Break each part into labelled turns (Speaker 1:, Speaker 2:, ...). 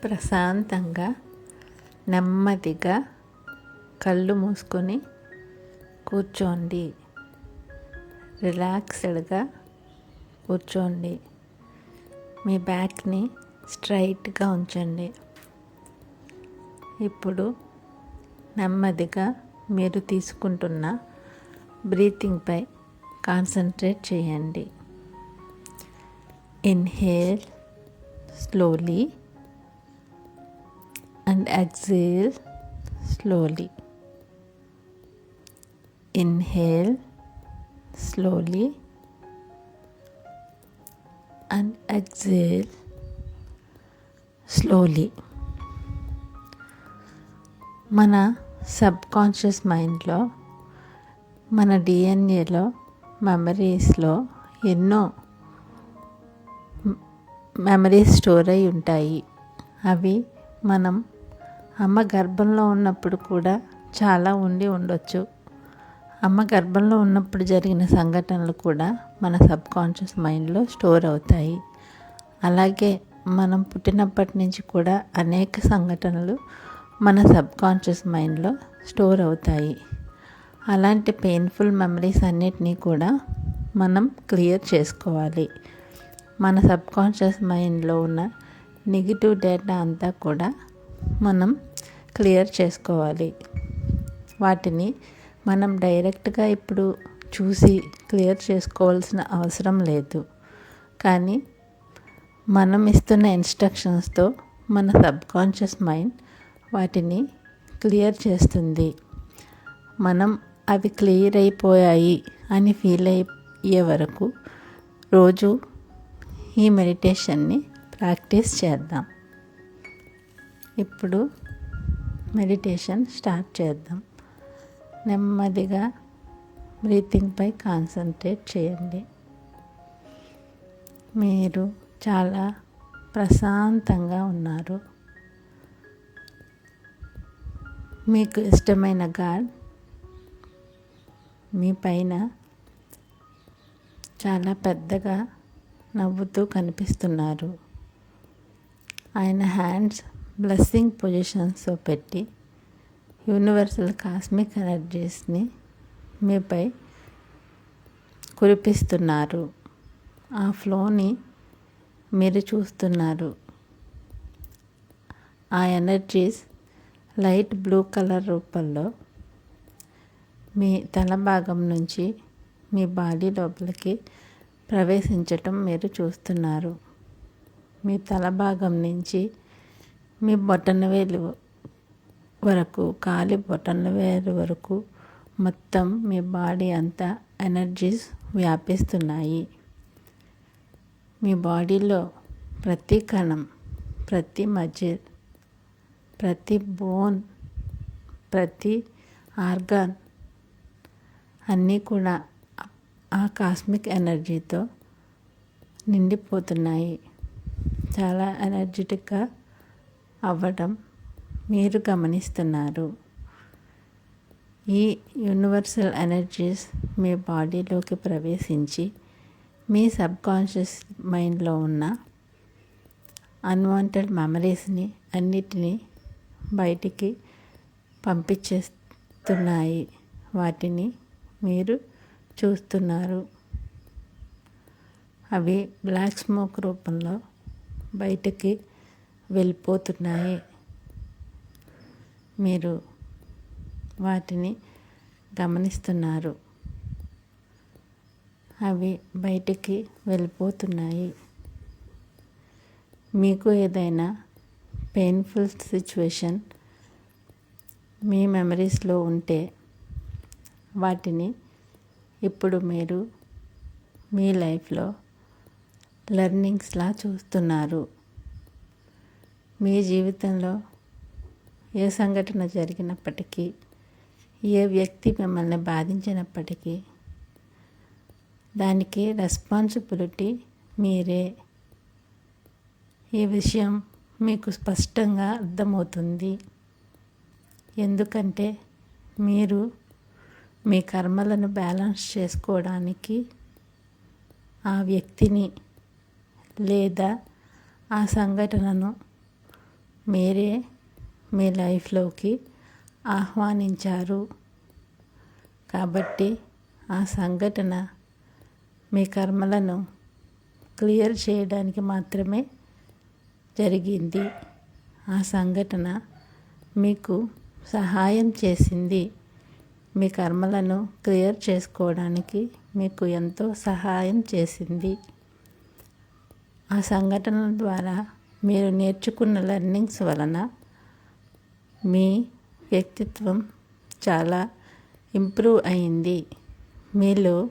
Speaker 1: ప్రశాంతంగా నెమ్మదిగా కళ్ళు మూసుకొని కూర్చోండి. రిలాక్స్డ్గా కూర్చోండి. మీ బ్యాక్ని స్ట్రైట్గా ఉంచండి. ఇప్పుడు నెమ్మదిగా మీరు తీసుకుంటున్న బ్రీతింగ్పై కాన్సన్ట్రేట్ చేయండి. Inhale slowly and exhale slowly. Inhale slowly and exhale slowly. మన సబ్కాన్షియస్ మైండ్లో, మన డిఎన్ఏలో, మెమరీస్లో ఎన్నో మెమరీస్ స్టోర్ అయి ఉంటాయి. అవి మనం అమ్మ గర్భంలో ఉన్నప్పుడు కూడా చాలా ఉండొచ్చు. అమ్మ గర్భంలో ఉన్నప్పుడు జరిగిన సంఘటనలు కూడా మన సబ్కాన్షియస్ మైండ్లో స్టోర్ అవుతాయి. అలాగే మనం పుట్టినప్పటి నుంచి కూడా అనేక సంఘటనలు మన సబ్కాన్షియస్ మైండ్లో స్టోర్ అవుతాయి. అలాంటి పెయిన్ఫుల్ మెమరీస్ అన్నిటినీ కూడా మనం క్లియర్ చేసుకోవాలి. మన సబ్కాన్షియస్ మైండ్లో ఉన్న నెగిటివ్ డేటా అంతా కూడా మనం క్లియర్ చేసుకోవాలి. వాటిని మనం డైరెక్ట్గా ఇప్పుడు చూసి క్లియర్ చేసుకోవాల్సిన అవసరం లేదు. కానీ మనం ఇస్తున్న ఇన్స్ట్రక్షన్స్తో మన సబ్కాన్షియస్ మైండ్ వాటిని క్లియర్ చేస్తుంది. మనం అవి క్లియర్ అయిపోయాయి అని ఫీల్ అయ్యే వరకు రోజు ఈ మెడిటేషన్ని ప్రాక్టీస్ చేద్దాం. ఇప్పుడు మెడిటేషన్ స్టార్ట్ చేద్దాం. నెమ్మదిగా బ్రీతింగ్పై కాన్సన్ట్రేట్ చేయండి. మీరు చాలా ప్రశాంతంగా ఉన్నారు. మీకు ఇష్టమైన గాడ్ మీ పైన చాలా పెద్దగా నవ్వుతూ కనిపిస్తున్నారు. ఆయన హ్యాండ్స్ బ్లెస్సింగ్ పొజిషన్స్లో పెట్టి యూనివర్సల్ కాస్మిక్ ఎనర్జీస్ని మీపై కురిపిస్తున్నారు. ఆ ఫ్లోని మీరు చూస్తున్నారు. ఆ ఎనర్జీస్ లైట్ బ్లూ కలర్ రూపంలో మీ తల భాగం నుంచి మీ బాడీ లోపలికి ప్రవేశించటం మీరు చూస్తున్నారు. మీ తల భాగం నుంచి మీ బొటనవేలు వరకు, కాలి బొటనవేలు వరకు మొత్తం మీ బాడీ అంతా ఎనర్జీస్ వ్యాపిస్తున్నాయి. మీ బాడీలో ప్రతి కణం, ప్రతి మజిల్, ప్రతి బోన్, ప్రతి ఆర్గాన్ అన్నీ కూడా ఆ కాస్మిక్ ఎనర్జీతో నిండిపోతున్నాయి. చాలా ఎనర్జెటిక్గా అవ్వడం మీరు గమనిస్తున్నారు. ఈ యూనివర్సల్ ఎనర్జీస్ మీ బాడీలోకి ప్రవేశించి మీ సబ్కాన్షియస్ మైండ్లో ఉన్న అన్వాంటెడ్ మెమరీస్ని అన్నిటినీ బయటికి పంపించేస్తున్నాయి. వాటిని మీరు చూస్తున్నారు. అవి బ్లాక్ స్మోక్ రూపంలో బయటకి వెళ్ళిపోతున్నాయి. మీరు వాటిని గమనిస్తున్నారు. అవి బయటికి వెళ్ళిపోతున్నాయి. మీకు ఏదైనా పెయిన్ఫుల్ సిచ్యువేషన్ మీ మెమరీస్లో ఉంటే వాటిని ఇప్పుడు మీరు మీ లైఫ్లో లెర్నింగ్స్లా చూస్తున్నారు. మీ జీవితంలో ఏ సంఘటన జరిగినప్పటికీ, ఏ వ్యక్తి మిమ్మల్ని బాధించినప్పటికీ దానికి రెస్పాన్సిబిలిటీ మీరే. ఈ విషయం మీకు స్పష్టంగా అర్థమవుతుంది. ఎందుకంటే మీరు మీ కర్మలను బ్యాలెన్స్ చేసుకోవడానికి ఆ వ్యక్తిని లేదా ఆ సంఘటనను మీరే మీ లైఫ్లోకి ఆహ్వానించారు. కాబట్టి ఆ సంఘటన మీ కర్మలను క్లియర్ చేయడానికి మాత్రమే జరిగింది. ఆ సంఘటన మీకు సహాయం చేసింది. మీ కర్మలను క్లియర్ చేసుకోవడానికి మీకు ఎంతో సహాయం చేసింది. ఆ సంఘటనల ద్వారా మీరు నేర్చుకున్న లెర్నింగ్స్ వలన మీ వ్యక్తిత్వం చాలా ఇంప్రూవ్ అయింది. మీలో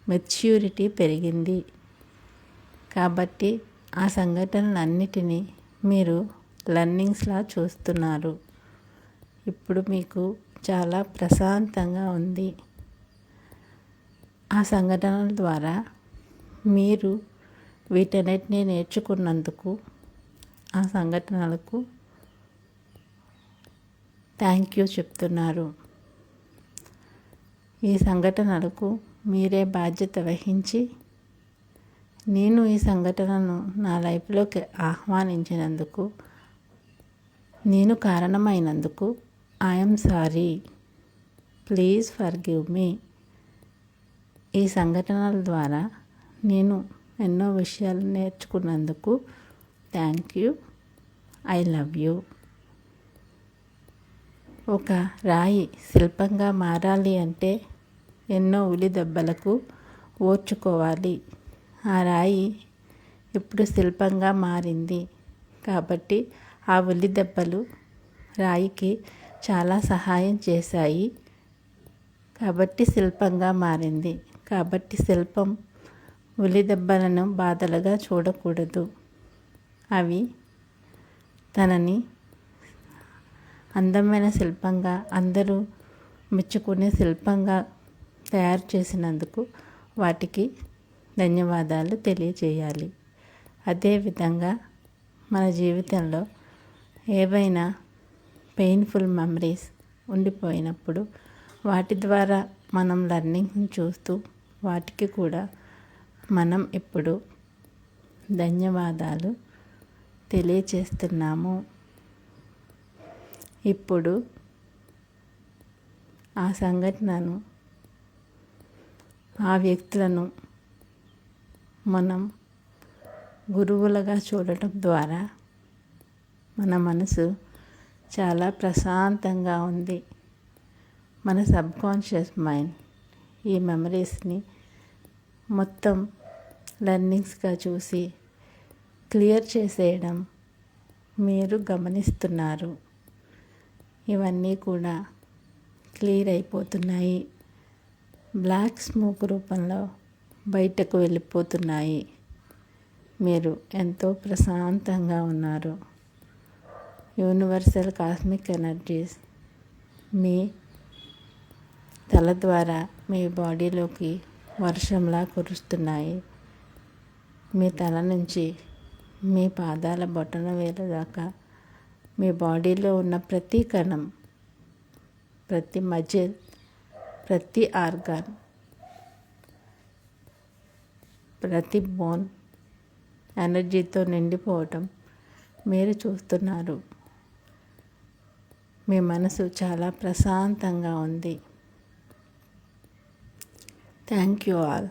Speaker 1: మెచ్యూరిటీ పెరిగింది. కాబట్టి ఆ సంఘటనలన్నిటినీ మీరు లెర్నింగ్స్లా చూస్తున్నారు. ఇప్పుడు మీకు చాలా ప్రశాంతంగా ఉంది. ఆ సంఘటనల ద్వారా మీరు వీటన్నిటిని నేర్చుకున్నందుకు ఆ సంఘటనలకు థ్యాంక్ యూ చెప్తున్నారు. ఈ సంఘటనలకు మీరే బాధ్యత వహించి, నేను ఈ సంఘటనను నా లైఫ్లోకి ఆహ్వానించినందుకు, నేను కారణమైనందుకు I'm sorry, please forgive me. ఈ సంఘటనల ద్వారా నేను ఎన్నో విషయాలు నేర్చుకున్నందుకు thank you, I love you. ఒక రాయి శిల్పంగా మారాలి అంటే ఎన్నో ఉలి దెబ్బలకు ఓర్చుకోవాలి. ఆ రాయి ఇప్పుడు శిల్పంగా మారింది. కాబట్టి ఆ ఉలి దెబ్బలు రాయికి చాలా సహాయం చేశాయి. కాబట్టి శిల్పంగా మారింది. కాబట్టి శిల్పం ఉలి దెబ్బలను బాధలుగా చూడకూడదు. అవి తనని అందమైన శిల్పంగా, అందరూ మెచ్చుకునే శిల్పంగా తయారు చేసినందుకు వాటికి ధన్యవాదాలు తెలియజేయాలి. అదేవిధంగా మన జీవితంలో ఏవైనా పెయిన్ఫుల్ మెమరీస్ ఉండిపోయినప్పుడు వాటి ద్వారా మనం లెర్నింగ్ని చూస్తూ వాటికి కూడా మనం ఇప్పుడు ధన్యవాదాలు తెలియచేస్తున్నాము. ఇప్పుడు ఆ సంఘటనను, ఆ వ్యక్తులను మనం గురువులుగా చూడటం ద్వారా మన మనసు చాలా ప్రశాంతంగా ఉంది. మన సబ్కాన్షియస్ మైండ్ ఈ మెమరీస్ని మొత్తం లెర్నింగ్స్గా చూసి క్లియర్ చేసేయడం మీరు గమనిస్తున్నారు. ఇవన్నీ కూడా క్లియర్ అయిపోతున్నాయి. బ్లాక్ స్మోక్ రూపంలో బయటకు వెళ్ళిపోతున్నాయి. మీరు ఎంతో ప్రశాంతంగా ఉన్నారు. యూనివర్సల్ కాస్మిక్ ఎనర్జీస్ మీ తల ద్వారా మీ బాడీలోకి వర్షంలా కురుస్తున్నాయి. మీ తల నుంచి మీ పాదాల బొటన వేలు దాకా మీ బాడీలో ఉన్న ప్రతి కణం, ప్రతి మజిల్, ప్రతి ఆర్గాన్, ప్రతి బోన్ ఎనర్జీతో నిండిపోవటం మీరు చూస్తున్నారు. మీ మనసు చాలా ప్రశాంతంగా ఉంది. Thank you all.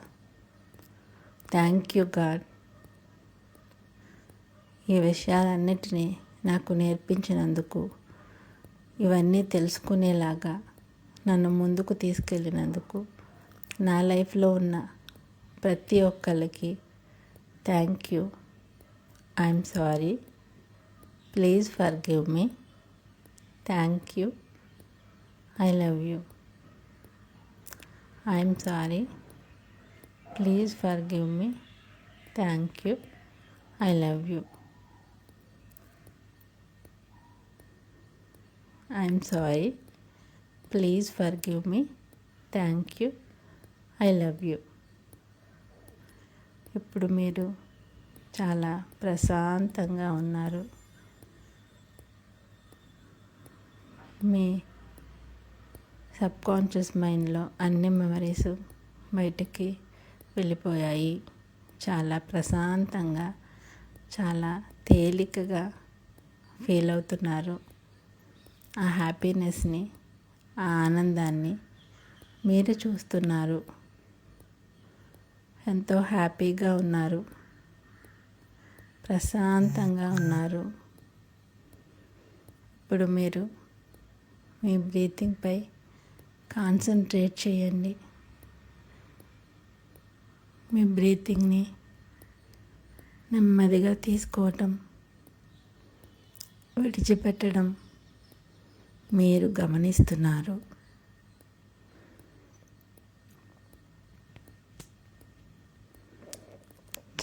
Speaker 1: Thank you God. ఈ విషయాలన్నిటినీ నాకు నేర్పించినందుకు, ఇవన్నీ తెలుసుకునేలాగా నన్ను ముందుకు తీసుకెళ్ళినందుకు, నా లైఫ్లో ఉన్న ప్రతి ఒక్కరికి thank you. I'm sorry, please forgive me. Thank you, I love you. I'm sorry, please forgive me. Thank you, I love you. I'm sorry, please forgive me. Thank you, I love you. ఇప్పుడు మీరు చాలా ప్రశాంతంగా ఉన్నారు. మీ subconscious మైండ్లో అన్ని memories బయటికి వెళ్ళిపోయాయి. చాలా ప్రశాంతంగా, చాలా తేలికగా ఫీల్ అవుతున్నారు. ఆ హ్యాపీనెస్ని, ఆ ఆనందాన్ని మీరు చూస్తున్నారు. ఎంతో హ్యాపీగా ఉన్నారు, ప్రశాంతంగా ఉన్నారు. ఇప్పుడు మీరు మీ బ్రీతింగ్పై కాన్సన్ట్రేట్ చేయండి. మీ బ్రీతింగ్ని నెమ్మదిగా తీసుకోవటం, విడిచిపెట్టడం మీరు గమనిస్తున్నారు.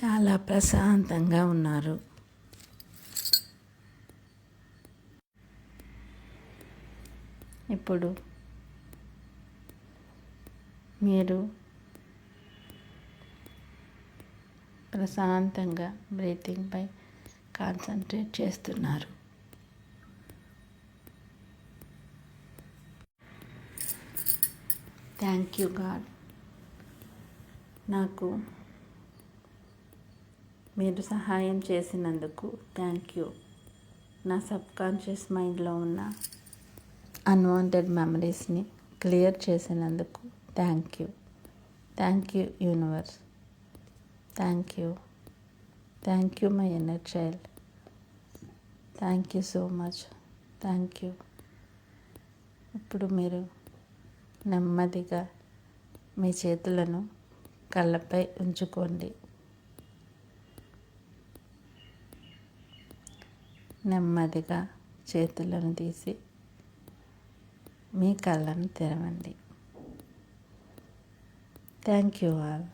Speaker 1: చాలా ప్రశాంతంగా ఉన్నారు. ఇప్పుడు మీరు ప్రశాంతంగా బ్రీతింగ్పై కాన్సన్ట్రేట్ చేస్తున్నారు. Thank you God. నాకు మీరు సహాయం చేసినందుకు థ్యాంక్ యూ. నా సబ్కాన్షియస్ మైండ్లో ఉన్న అన్వాంటెడ్ మెమరీస్ని క్లియర్ చేసినందుకు thank you. Thank you universe. Thank you. Thank you my inner child. Thank you so much. Thank you. ఇప్పుడు మీరు నెమ్మదిగా మీ చేతులను కళ్ళపై ఉంచుకోండి. నెమ్మదిగా చేతులను తీసి మీ కళ్ళను తెరవండి. Thank you all.